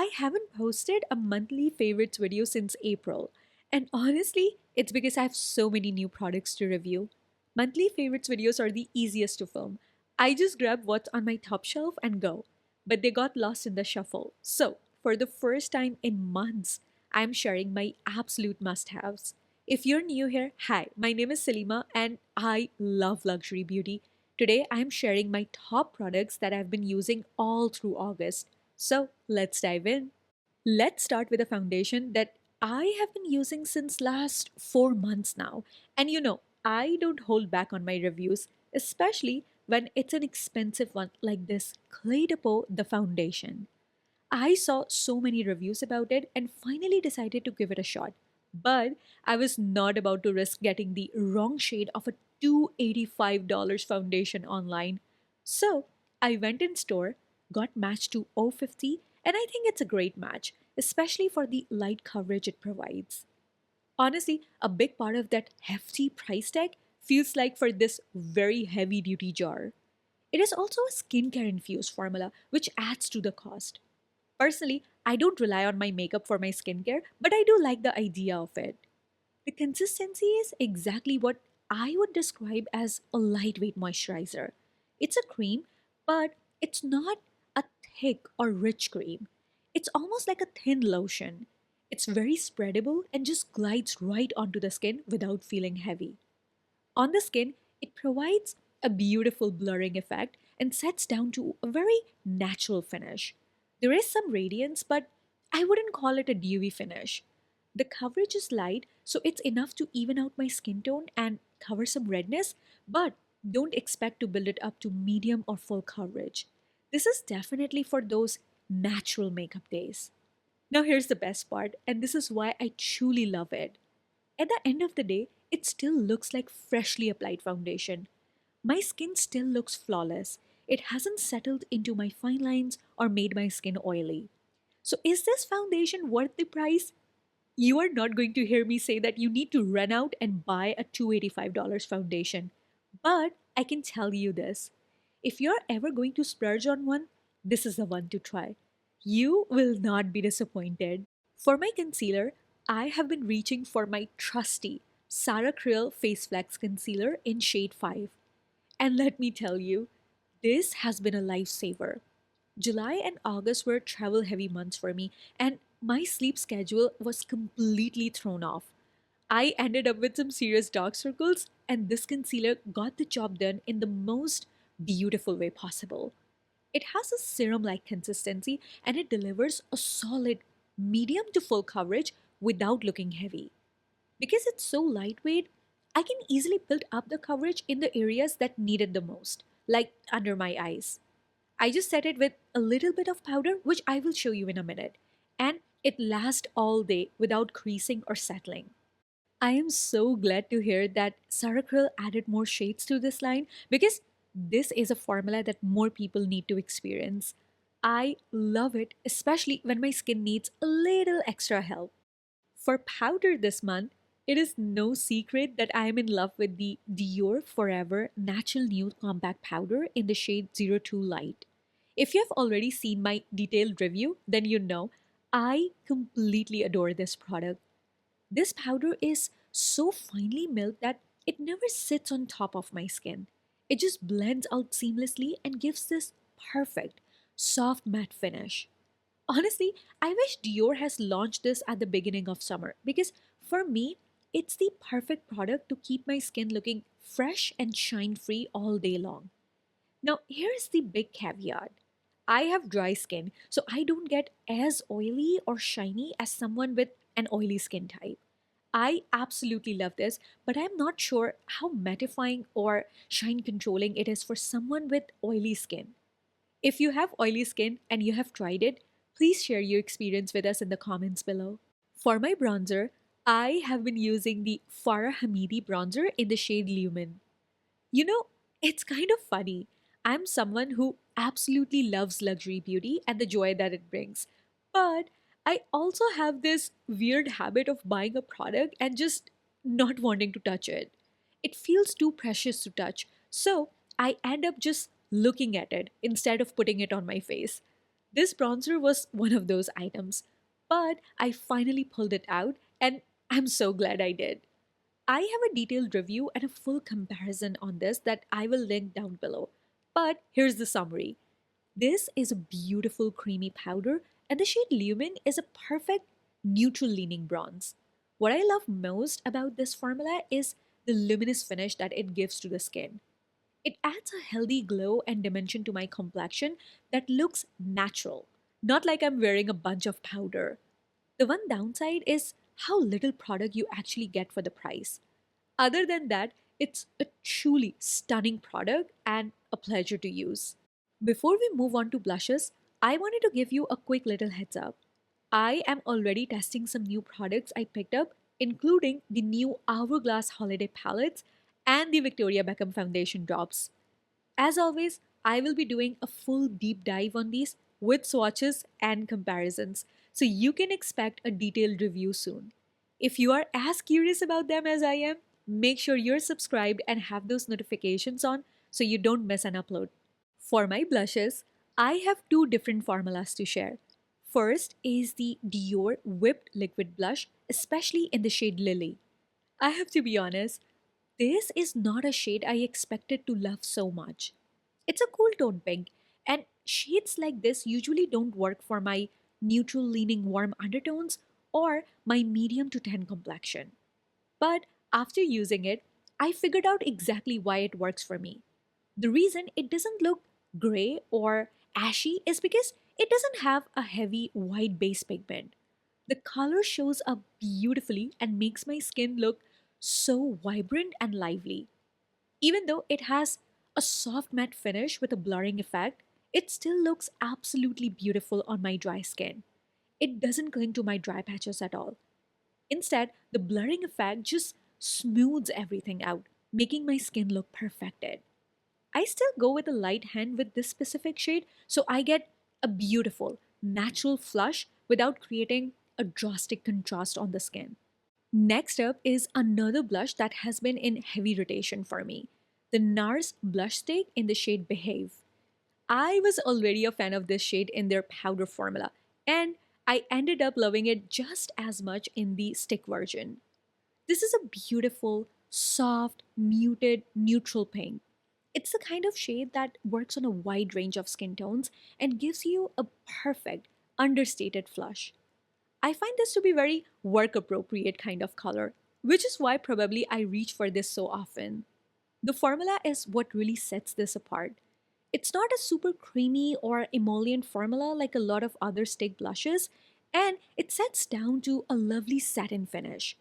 I haven't posted a monthly favorites video since April. And honestly, it's because I have so many new products to review. Monthly favorites videos are the easiest to film. I just grab what's on my top shelf and go. But they got lost in the shuffle. So, for the first time in months, I'm sharing my absolute must haves. If you're new here, hi, my name is Salima and I love luxury beauty. Today, I'm sharing my top products that I've been using all through August. So let's dive in. Let's start with a foundation that I have been using since last 4 months now. And I don't hold back on my reviews, especially when it's an expensive one like this Clay Depot the foundation. I saw so many reviews about it and finally decided to give it a shot. But I was not about to risk getting the wrong shade of a $285 foundation online. So I went in store, got matched to 050, and I think it's a great match, especially for the light coverage it provides. Honestly, a big part of that hefty price tag feels like for this very heavy duty jar. It is also a skincare infused formula, which adds to the cost. Personally, I don't rely on my makeup for my skincare, but I do like the idea of it. The consistency is exactly what I would describe as a lightweight moisturizer. It's a cream, but it's not a thick or rich cream. It's almost like a thin lotion. It's very spreadable and just glides right onto the skin without feeling heavy. On the skin, it provides a beautiful blurring effect and sets down to a very natural finish. There is some radiance, but I wouldn't call it a dewy finish. The coverage is light, so it's enough to even out my skin tone and cover some redness, but don't expect to build it up to medium or full coverage. This is definitely for those natural makeup days. Now, here's the best part, and this is why I truly love it. At the end of the day, it still looks like freshly applied foundation. My skin still looks flawless. It hasn't settled into my fine lines or made my skin oily. So, is this foundation worth the price? You are not going to hear me say that you need to run out and buy a $285 foundation. But I can tell you this, if you're ever going to splurge on one, this is the one to try. You will not be disappointed. For my concealer, I have been reaching for my trusty Sarah Krill Face Flex Concealer in shade 5. And let me tell you, this has been a lifesaver. July and August were travel heavy months for me, and my sleep schedule was completely thrown off. I ended up with some serious dark circles, and this concealer got the job done in the most beautiful way possible. It has a serum like consistency and it delivers a solid medium to full coverage without looking heavy. Because it's so lightweight, I can easily build up the coverage in the areas that need it the most, like under my eyes. I just set it with a little bit of powder, which I will show you in a minute, and it lasts all day without creasing or settling. I am so glad to hear that Saracryl added more shades to this line because this is a formula that more people need to experience. I love it, especially when my skin needs a little extra help. For powder this month, it is no secret that I am in love with the Dior Forever Natural Nude Compact Powder in the shade 02 Light. If you have already seen my detailed review, then you know I completely adore this product. This powder is so finely milled that it never sits on top of my skin. It just blends out seamlessly and gives this perfect, soft matte finish. Honestly, I wish Dior has launched this at the beginning of summer because for me, it's the perfect product to keep my skin looking fresh and shine free all day long. Now, here's the big caveat. I have dry skin, so I don't get as oily or shiny as someone with an oily skin type. I absolutely love this, but I'm not sure how mattifying or shine controlling it is for someone with oily skin. If you have oily skin and you have tried it, please share your experience with us in the comments below. For my bronzer, I have been using the Farah Hamidi bronzer in the shade Lumen. You know, it's kind of funny. I'm someone who absolutely loves luxury beauty and the joy that it brings. But I also have this weird habit of buying a product and just not wanting to touch it. It feels too precious to touch. So I end up just looking at it instead of putting it on my face. This bronzer was one of those items, but I finally pulled it out and I'm so glad I did. I have a detailed review and a full comparison on this that I will link down below. But here's the summary. This is a beautiful creamy powder, and the shade Lumen is a perfect neutral leaning bronze. What I love most about this formula is the luminous finish that it gives to the skin. It adds a healthy glow and dimension to my complexion that looks natural, not like I'm wearing a bunch of powder. The one downside is how little product you actually get for the price. Other than that, it's a truly stunning product and a pleasure to use. Before we move on to blushes, I wanted to give you a quick little heads up. I am already testing some new products I picked up, including the new Hourglass Holiday Palettes and the Victoria Beckham Foundation drops. As always, I will be doing a full deep dive on these with swatches and comparisons, so you can expect a detailed review soon. If you are as curious about them as I am, make sure you're subscribed and have those notifications on so you don't miss an upload. For my blushes, I have two different formulas to share. First is the Dior Whipped Liquid Blush, especially in the shade Lily. I have to be honest, this is not a shade I expected to love so much. It's a cool tone pink, and shades like this usually don't work for my neutral leaning warm undertones or my medium to tan complexion. But after using it, I figured out exactly why it works for me. The reason it doesn't look gray or ashy is because it doesn't have a heavy white base pigment. The color shows up beautifully and makes my skin look so vibrant and lively. Even though it has a soft matte finish with a blurring effect, it still looks absolutely beautiful on my dry skin. It doesn't cling to my dry patches at all. Instead, the blurring effect just smooths everything out, making my skin look perfected. I still go with a light hand with this specific shade, so I get a beautiful, natural flush without creating a drastic contrast on the skin. Next up is another blush that has been in heavy rotation for me, the NARS blush stick in the shade Behave. I was already a fan of this shade in their powder formula, and I ended up loving it just as much in the stick version. This is a beautiful, soft, muted, neutral pink. It's the kind of shade that works on a wide range of skin tones and gives you a perfect, understated flush. I find this to be very work appropriate kind of color, which is why probably I reach for this so often. The formula is what really sets this apart. It's not a super creamy or emollient formula like a lot of other stick blushes, and it sets down to a lovely satin finish.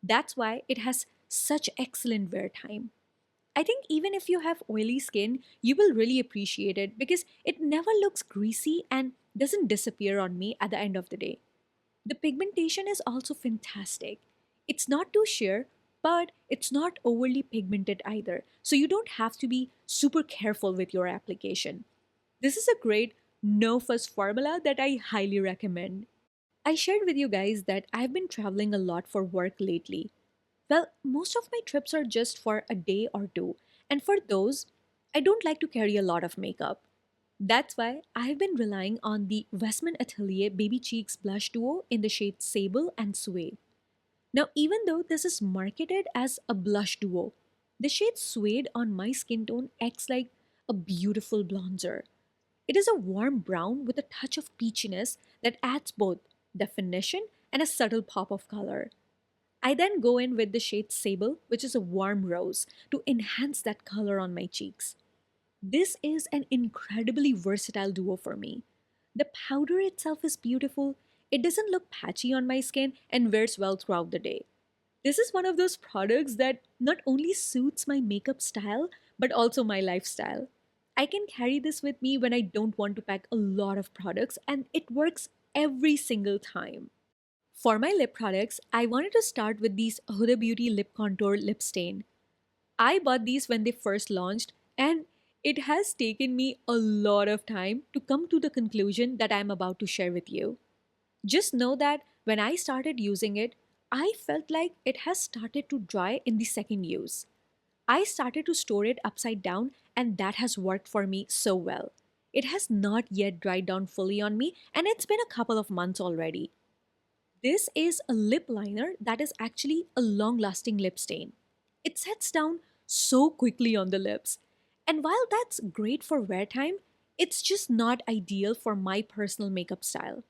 That's why it has such excellent wear time. I think even if you have oily skin, you will really appreciate it because it never looks greasy and doesn't disappear on me at the end of the day. The pigmentation is also fantastic. It's not too sheer, but it's not overly pigmented either, so you don't have to be super careful with your application. This is a great no fuss formula that I highly recommend. I shared with you guys that I've been traveling a lot for work lately. Well, most of my trips are just for a day or two, and for those, I don't like to carry a lot of makeup. That's why I've been relying on the Westman Atelier Baby Cheeks Blush Duo in the shades Sable and Suede. Now, even though this is marketed as a blush duo, the shade Suede on my skin tone acts like a beautiful bronzer. It is a warm brown with a touch of peachiness that adds both definition and a subtle pop of color. I then go in with the shade Sable, which is a warm rose, to enhance that color on my cheeks. This is an incredibly versatile duo for me. The powder itself is beautiful, it doesn't look patchy on my skin, and wears well throughout the day. This is one of those products that not only suits my makeup style, but also my lifestyle. I can carry this with me when I don't want to pack a lot of products, and it works every single time. For my lip products, I wanted to start with these Huda Beauty Lip Contour Lip Stain. I bought these when they first launched, and it has taken me a lot of time to come to the conclusion that I'm about to share with you. Just know that when I started using it, I felt like it has started to dry in the second use. I started to store it upside down, and that has worked for me so well. it has not yet dried down fully on me, and it's been a couple of months already. This is a lip liner that is actually a long lasting lip stain. It sets down so quickly on the lips. And while that's great for wear time, it's just not ideal for my personal makeup style.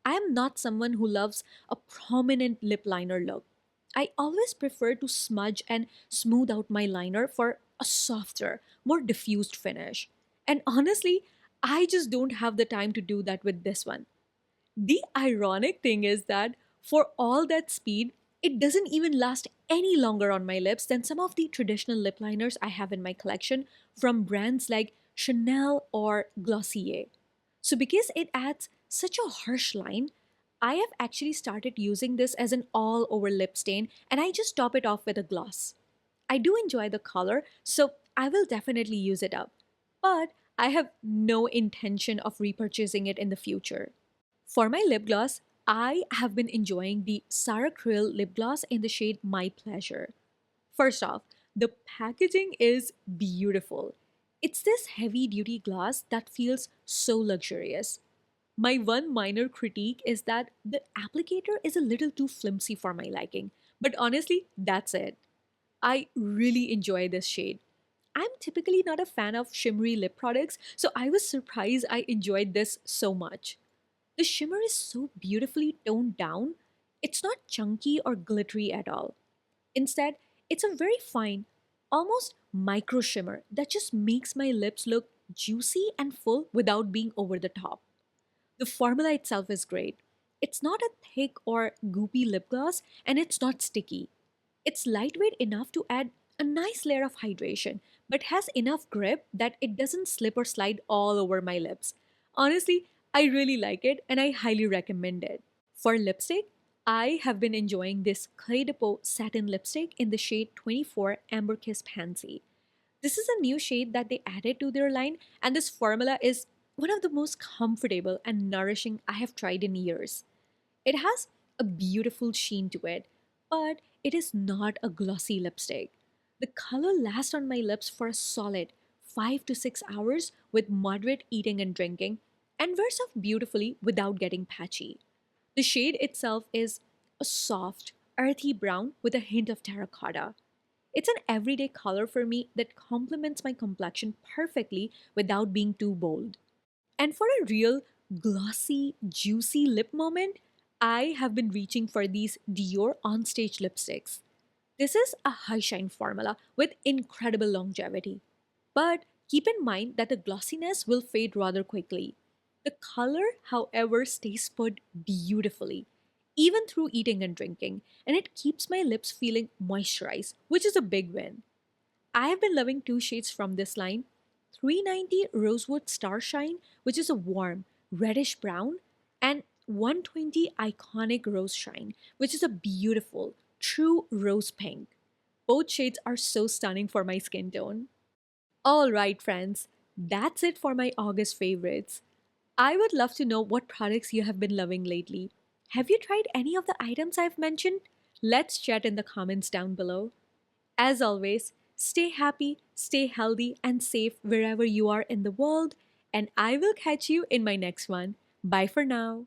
I am not someone who loves a prominent lip liner look. I always prefer to smudge and smooth out my liner for a softer, more diffused finish. And honestly, I just don't have the time to do that with this one. The ironic thing is that for all that speed, it doesn't even last any longer on my lips than some of the traditional lip liners I have in my collection from brands like Chanel or Glossier. So, because it adds such a harsh line, I have actually started using this as an all over lip stain and I just top it off with a gloss. I do enjoy the color, so I will definitely use it up. But I have no intention of repurchasing it in the future. For my lip gloss, I have been enjoying the Sarah Krill lip gloss in the shade My Pleasure. First off, the packaging is beautiful. It's this heavy duty gloss that feels so luxurious. My one minor critique is that the applicator is a little too flimsy for my liking, but honestly, that's it. I really enjoy this shade. I'm typically not a fan of shimmery lip products, so I was surprised I enjoyed this so much. The shimmer is so beautifully toned down. It's not chunky or glittery at all. Instead, it's a very fine, almost micro shimmer that just makes my lips look juicy and full without being over the top. The formula itself is great. It's not a thick or goopy lip gloss, and it's not sticky. It's lightweight enough to add a nice layer of hydration, but has enough grip that it doesn't slip or slide all over my lips. Honestly, I really like it and I highly recommend it. For lipstick, I have been enjoying this Clé de Peau satin lipstick in the shade 24 Amberkiss Pansy. This is a new shade that they added to their line, and this formula is one of the most comfortable and nourishing I have tried in years. It has a beautiful sheen to it, but it is not a glossy lipstick. The color lasts on my lips for a solid 5 to 6 hours with moderate eating and drinking, and wears off beautifully without getting patchy. The shade itself is a soft, earthy brown with a hint of terracotta. It's an everyday color for me that complements my complexion perfectly without being too bold. And for a real glossy, juicy lip moment, I have been reaching for these Dior on-stage lipsticks. This is a high shine formula with incredible longevity. But keep in mind that the glossiness will fade rather quickly. The color, however, stays put beautifully, even through eating and drinking, and it keeps my lips feeling moisturized, which is a big win. I have been loving two shades from this line: 390 Rosewood Starshine, which is a warm, reddish brown, and 120 Iconic Rose Shine, which is a beautiful, true rose pink. Both shades are so stunning for my skin tone. All right, friends, that's it for my August favorites. I would love to know what products you have been loving lately. Have you tried any of the items I've mentioned? Let's chat in the comments down below. As always, stay happy, stay healthy, and safe wherever you are in the world, and I will catch you in my next one. Bye for now.